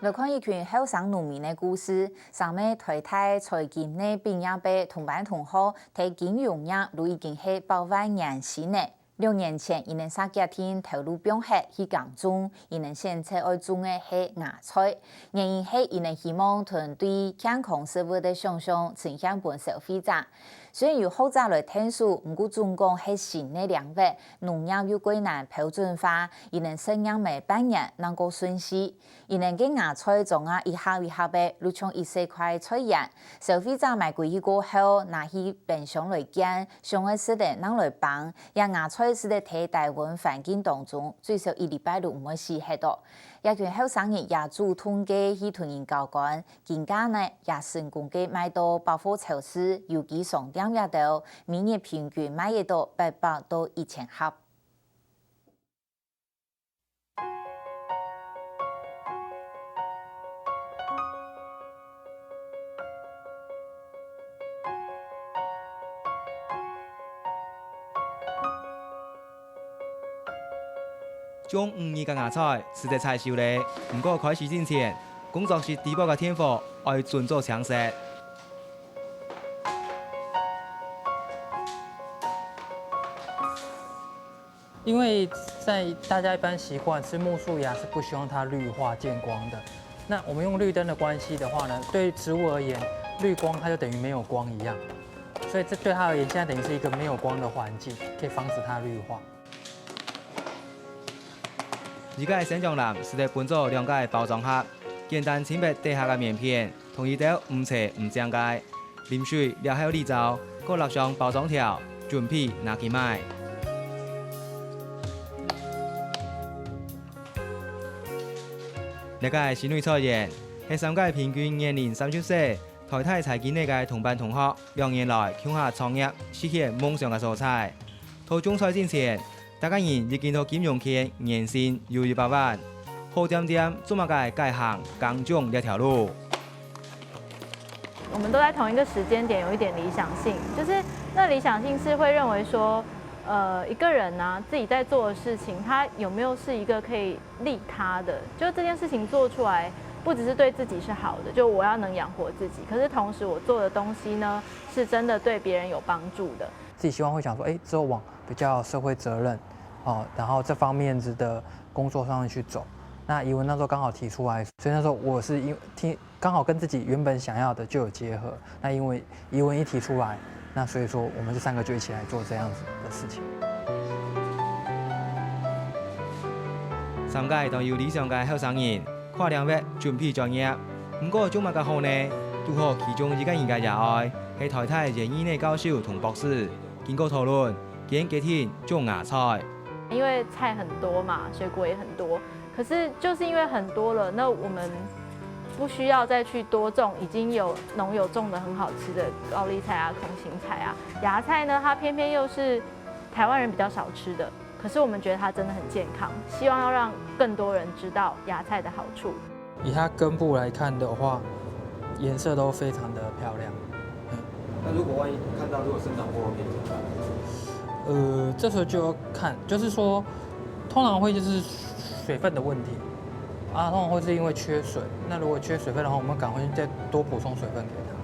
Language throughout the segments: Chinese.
来看一群后生农民的故事，上面台大财经的毕业班同班同学，在金融业都已经是百万年薪了。6年前，伊能三家庭投入并合去耕种，伊能现在爱种的是芽菜，原因是伊能希望团队健康生活的想象呈现本消费者。虽然有好早来听说，不过总共是新的领域，农业又归难标准化，伊能生养每半年能够顺势，伊能嘅芽菜种啊一下一下的，如像1块菜园，消费者买过去过后，拿去冰箱来煎，上个时的拿来放，让芽菜是在低低温环境当中，最少1礼拜都唔会死黑到。一群后生人也主动嘅去同人交干，更加呢也成功嘅买到百货超市，尤其商店也到，每日平均卖一到800到1000盒。种5年嘅芽菜是只菜收咧，不过开始之前，工作室低保嘅天赋要遵做常识。因为在大家一般习惯吃木树芽是不希望它绿化见光的，那我们用绿灯的关系的话呢，对植物而言，绿光它就等于没有光一样，所以这对它而言，现在等于是一个没有光的环境，可以防止它绿化。而家生长篮是在分做2个包装盒，简单清白底下嘅面片，同意到唔切唔张解，淋水了后沥糟，搁落上包装条，准备拿去卖。呢个新锐菜园系3个平均年龄30岁，台大财经嘅同班同学，2年来向下创业，实现梦想嘅所在。到种菜之前，大家人已經到金融圈年薪有100萬，好點點做乜嘅改行耕種這條路。我们都在同一个时间点有一点理想性，就是那理想性是会认为说，一个人呢、自己在做的事情，他有没有是一个可以利他的，就这件事情做出来，不只是对自己是好的，就我要能养活自己，可是同时我做的东西呢，是真的对别人有帮助的。自己希望会想说，之后往比较社会责任，然后这方面子的工作上面去走。那怡文那时候刚好提出来，所以那时候我是刚好跟自己原本想要的就有结合。那因为怡文一提出来，那所以说我们这3个就一起来做这样子的事情。3个都有理想嘅後生人，跨領域準備專業。不過種乜嘅好呢？拄好其中1個人嘅熱愛係台大園藝嘅教授同博士。經過討論，建議決定種芽菜。因为菜很多嘛，水果也很多，可是就是因为很多了，那我们不需要再去多种已经有农友种的很好吃的高丽菜啊、空心菜啊。芽菜呢，它偏偏又是台湾人比较少吃的，可是我们觉得它真的很健康，希望要让更多人知道芽菜的好处。以它根部来看的话，颜色都非常的漂亮。那如果万一看到生长过敏怎么办？这时候就要看，就是说，通常会就是水分的问题啊，通常会是因为缺水。那如果缺水分的话，我们赶快再多补充水分给它。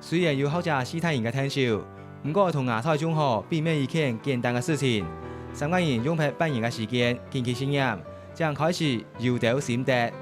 雖然要好似斯泰人嘅聽笑，不過同芽菜種好並非一件簡單嘅事情。3個人用半年嘅時間研究經驗，這樣開始有到心得。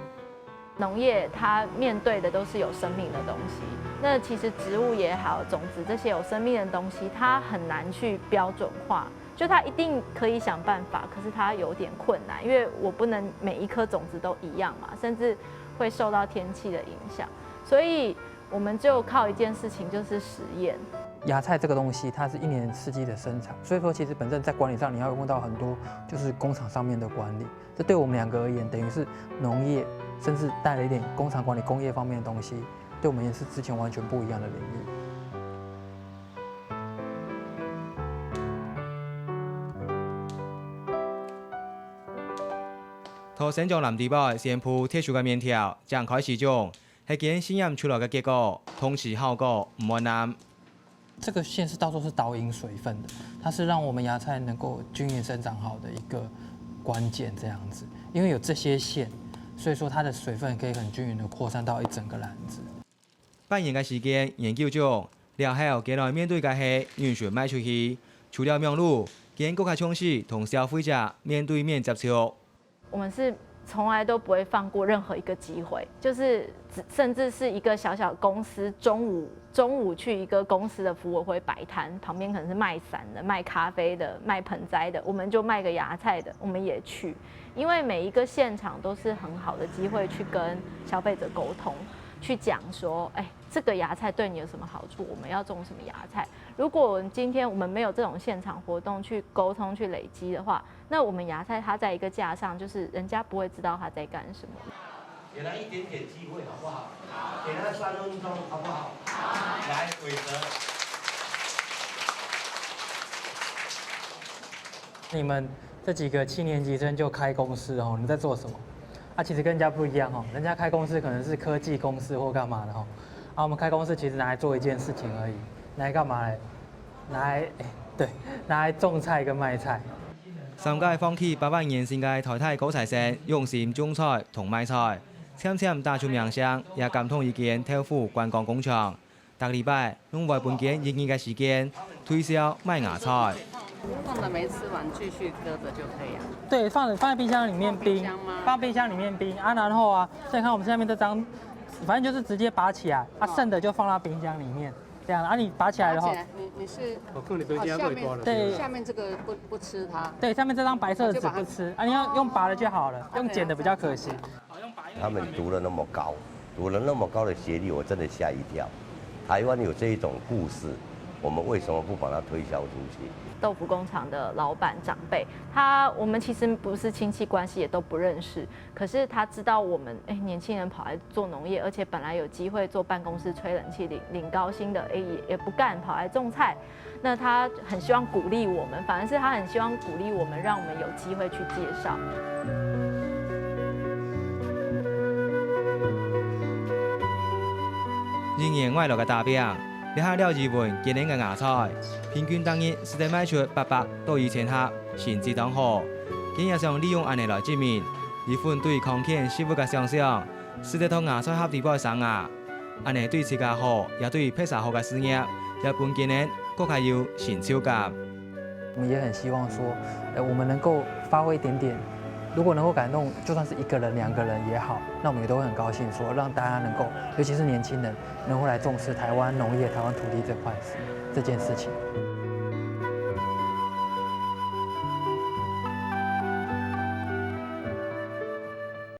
农业它面对的都是有生命的东西，那其实植物也好，种子这些有生命的东西，它很难去标准化，就它一定可以想办法，可是它有点困难，因为我不能每一颗种子都一样嘛，甚至会受到天气的影响，所以我们就靠一件事情，就是实验。芽菜这个东西，它是1年4季的生产，所以说其实本身在管理上，你要用到很多就是工厂上面的管理。这对我们2个而言，等于是农业，甚至带了一点工厂管理、工业方面的东西，对我们也是之前完全不一样的领域。同生長藍地包先鋪鐵樹嘅面條，這樣開始種，係見試驗出來嘅結果，同時效果唔完難。这个线是到时候是导引水分的，它是让我们芽菜能够均匀生长好的一个关键，这样子。因为有这些线，所以说它的水分可以很均匀的扩散到一整个篮子。半年嘅時間研究中，了後幾來面對嘅係完全賣出去，除了名錄，見各家廠商同消費者面對面接觸。我们是从来都不会放过任何一个机会，就是甚至是一个小小公司中午去一个公司的服委会摆摊，旁边可能是卖伞的、卖咖啡的、卖盆栽的，我们就卖个芽菜的，我们也去，因为每一个现场都是很好的机会去跟消费者沟通。去讲说，这个芽菜对你有什么好处？我们要种什么芽菜？如果今天我们没有这种现场活动去沟通、去累积的话，那我们芽菜它在一个架上，就是人家不会知道它在干什么。给他一点点机会好不好？给他3分钟好不好？来，伟哲。你们这几个7年级生就开公司哦，你们在做什么？其实跟人家不一样哦，人家开公司可能是科技公司或干嘛的哦，我们开公司其實拿來做一件事情而已，拿來幹嘛嘞？拿來種菜跟賣菜。3屆放棄8萬年薪嘅台大高材生，用心種菜同賣菜，漸漸打出名聲，也感通一間豆腐觀光工廠。每個禮拜用外半間1年嘅時間推銷賣芽菜。放的没吃完，继续搁着就可以啊。对，放在冰箱里面冰，放冰箱里面冰啊，然后啊，现在看我们下面这张，反正就是直接拔起来，剩的就放到冰箱里面，这样啊，你拔起来的话，你是我看你冰箱最多了。对，下面这个不吃它。对，下面这张白色的纸不吃啊，你要用拔的就好了，用剪的比较可惜。他们读了那么高，读了那么高的学历，我真的吓一跳。台湾有这一种故事，我们为什么不把它推销出去？豆腐工厂的老板长辈，我们其实不是亲戚关系，也都不认识。可是他知道我们年轻人跑来做农业，而且本来有机会做办公室吹冷气领高薪的，也不干，跑来种菜。那他很希望鼓励我们，反而是他很希望鼓励我们，让我们有机会去介绍。今年外來嘅大餅，你下了2份今年嘅芽菜，平均當日實際賣出800到1000盒，甚至當好。今日想利用安尼來證明，呢款對康健食物嘅想象，實際同芽菜合地包生芽，安尼對自家好，也對配茶好嘅事業，日本今年更加有成就感。我們也很希望說，我們能夠發揮一點點。如果能夠感動，就算是1個人、2個人也好，那我們也都會很高興，說讓大家能夠，尤其是年輕人，能夠來重視台灣農業、台灣土地這件事情。